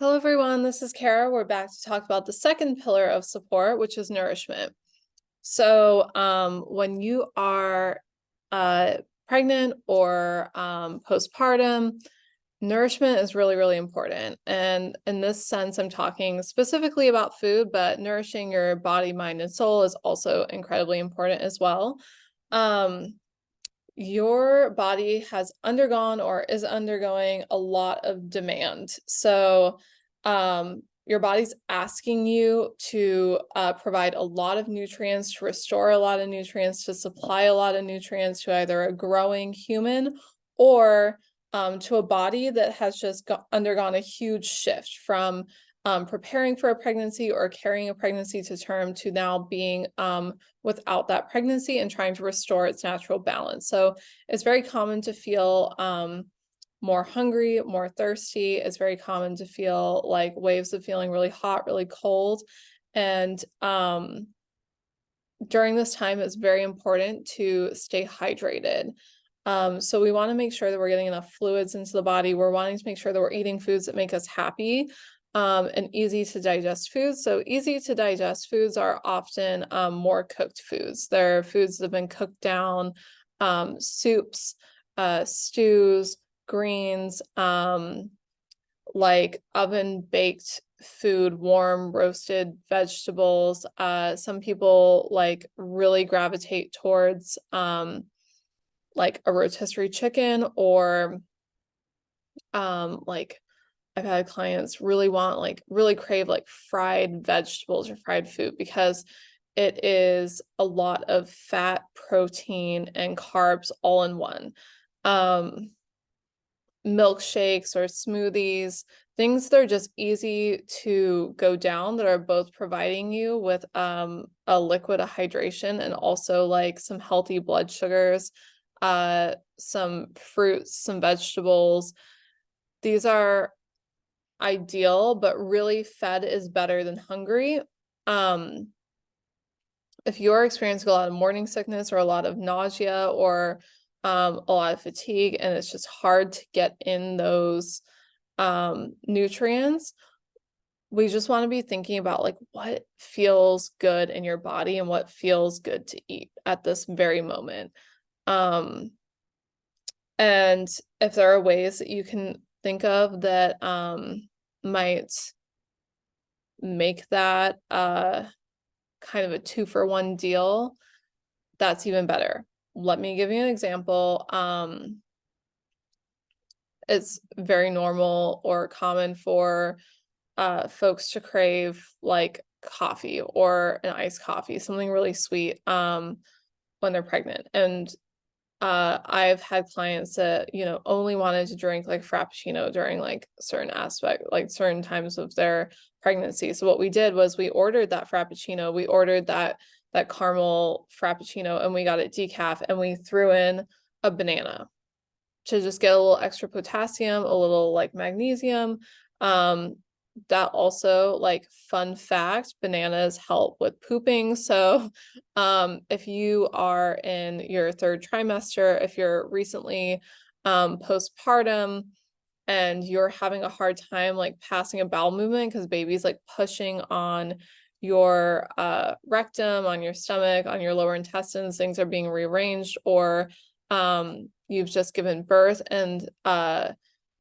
Hello, everyone. This is Kara. We're back to talk about the second pillar of support, which is nourishment. So, when you are pregnant or postpartum, nourishment is really, really important. And in this sense, I'm talking specifically about food, but nourishing your body, mind, and soul is also incredibly important as well. Um, your body has undergone or is undergoing a lot of demand. So, your body's asking you to provide a lot of nutrients, to restore a lot of nutrients, to supply a lot of nutrients to either a growing human or to a body that has just undergone a huge shift from preparing for a pregnancy or carrying a pregnancy to term to now being without that pregnancy and trying to restore its natural balance. So it's very common to feel more hungry, more thirsty. It's very common to feel like waves of feeling really hot, really cold. And during this time, it's very important to stay hydrated. So we want to make sure that we're getting enough fluids into the body. We're wanting to make sure that we're eating foods that make us happy and easy to digest foods. So easy to digest foods are often more cooked foods. They're foods that have been cooked down, soups, stews, greens, like oven baked food, warm roasted vegetables. Some people like really gravitate towards like a rotisserie chicken or like I've had clients really crave like fried vegetables or fried food because it is a lot of fat, protein, and carbs all in one. Milkshakes or smoothies, things that are just easy to go down that are both providing you with a liquid hydration and also like some healthy blood sugars, some fruits, some vegetables. These are ideal, but really fed is better than hungry. If you're experiencing a lot of morning sickness or a lot of nausea or a lot of fatigue and it's just hard to get in those nutrients, we just want to be thinking about like what feels good in your body and what feels good to eat at this very moment. And if there are ways that you can think of that might make that kind of a 2-for-1 deal, that's even better. Let me give you an example. It's very normal or common for folks to crave like coffee or an iced coffee, something really sweet when they're pregnant. And I've had clients that, only wanted to drink like Frappuccino during like certain times of their pregnancy. So what we did was we ordered that Frappuccino, we ordered that caramel Frappuccino, and we got it decaf, and we threw in a banana to just get a little extra potassium, a little like magnesium. That also, like, fun fact, bananas help with pooping. So if you are in your 3rd trimester, if you're recently postpartum and you're having a hard time like passing a bowel movement because baby's like pushing on your rectum, on your stomach, on your lower intestines, things are being rearranged, or you've just given birth and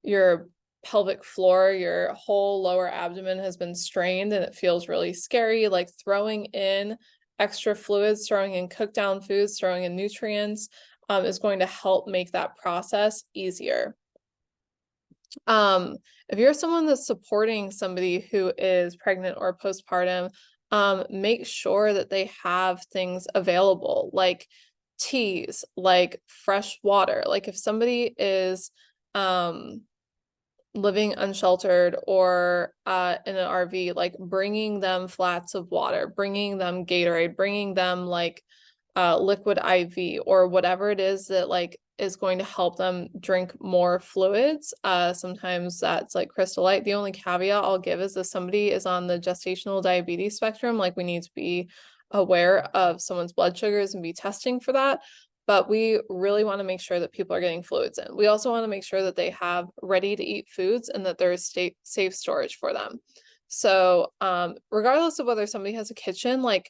your pelvic floor, your whole lower abdomen has been strained and it feels really scary, like throwing in extra fluids, throwing in cooked down foods, throwing in nutrients is going to help make that process easier. If you're someone that's supporting somebody who is pregnant or postpartum, make sure that they have things available, like teas, like fresh water. Like if somebody is living unsheltered or in an RV, like bringing them flats of water, bringing them Gatorade, bringing them like liquid IV or whatever it is that like is going to help them drink more fluids. Sometimes that's like Crystal Light. The only caveat I'll give is if somebody is on the gestational diabetes spectrum, like we need to be aware of someone's blood sugars and be testing for that. but we really want to make sure that people are getting fluids in. We also want to make sure that they have ready to eat foods and that there is safe storage for them. So regardless of whether somebody has a kitchen, like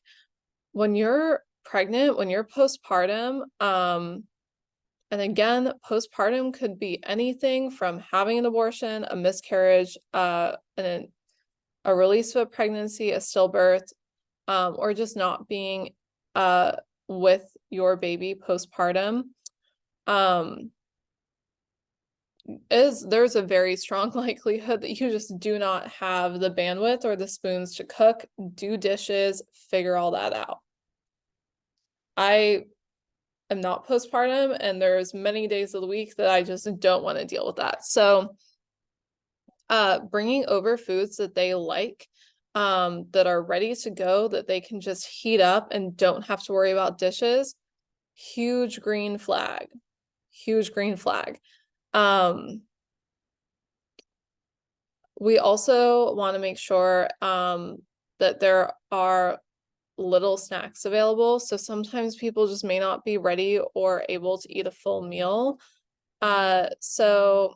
when you're pregnant, when you're postpartum, and again, postpartum could be anything from having an abortion, a miscarriage, a release of a pregnancy, a stillbirth, or just not being with your baby postpartum. There's a very strong likelihood that you just do not have the bandwidth or the spoons to cook, do dishes, figure all that out. I am not postpartum, and there's many days of the week that I just don't want to deal with that. So bringing over foods that they like, that are ready to go, that they can just heat up and don't have to worry about dishes, huge green flag. Huge green flag. We also want to make sure that there are little snacks available. So sometimes people just may not be ready or able to eat a full meal. So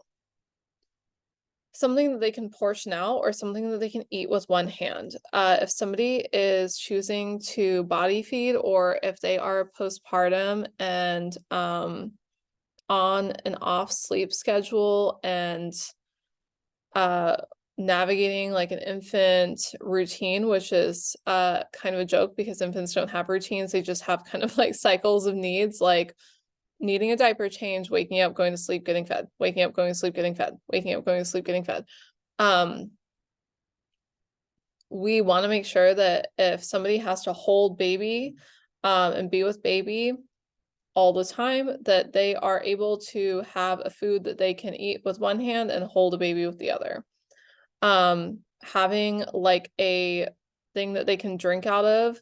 something that they can portion out or something that they can eat with one hand. If somebody is choosing to body feed, or if they are postpartum and on an off sleep schedule and navigating like an infant routine, which is kind of a joke because infants don't have routines. They just have kind of like cycles of needs, like needing a diaper change, waking up, going to sleep, getting fed, waking up, going to sleep, getting fed, waking up, going to sleep, getting fed. We want to make sure that if somebody has to hold baby and be with baby all the time, that they are able to have a food that they can eat with one hand and hold a baby with the other. Having like a thing that they can drink out of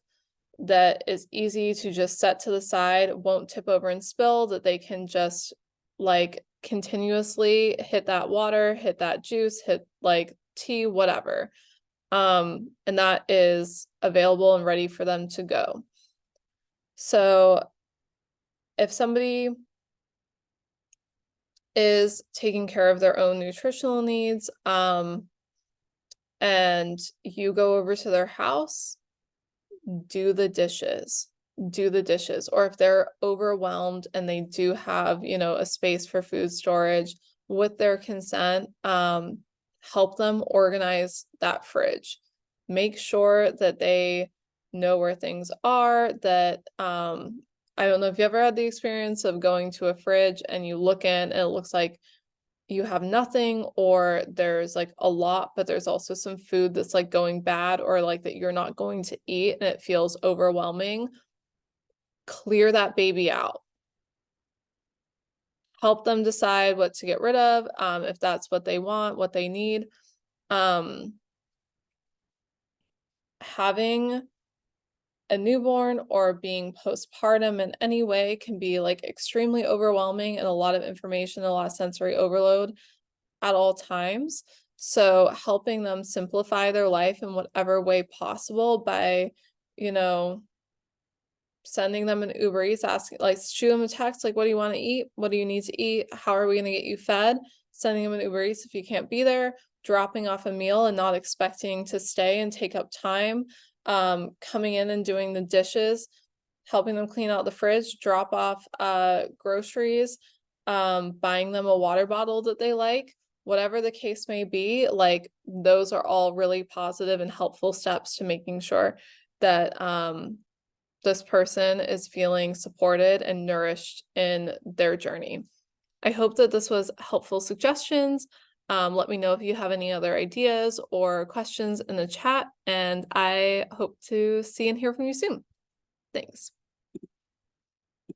that is easy to just set to the side, won't tip over and spill, that they can just like continuously hit that water, hit that juice, hit like tea, whatever. And that is available and ready for them to go. So if somebody is taking care of their own nutritional needs, and you go over to their house, do the dishes. Or if they're overwhelmed and they do have, you know, a space for food storage, with their consent, help them organize that fridge. Make sure that they know where things are, that I don't know if you ever had the experience of going to a fridge and you look in and it looks like you have nothing, or there's like a lot, but there's also some food that's like going bad, or like that you're not going to eat and it feels overwhelming. Clear that baby out. Help them decide what to get rid of, if that's what they want, what they need. Having a newborn or being postpartum in any way can be like extremely overwhelming and a lot of information, a lot of sensory overload at all times. So helping them simplify their life in whatever way possible by, you know, sending them an Uber Eats, asking, like, shoot them a text, like, what do you want to eat? What do you need to eat? How are we going to get you fed? Sending them an Uber Eats if you can't be there, dropping off a meal and not expecting to stay and take up time, coming in and doing the dishes, helping them clean out the fridge, drop off groceries, buying them a water bottle that they like, whatever the case may be. Like, those are all really positive and helpful steps to making sure that this person is feeling supported and nourished in their journey. I hope that this was helpful suggestions. Let me know if you have any other ideas or questions in the chat, and I hope to see and hear from you soon. Thanks.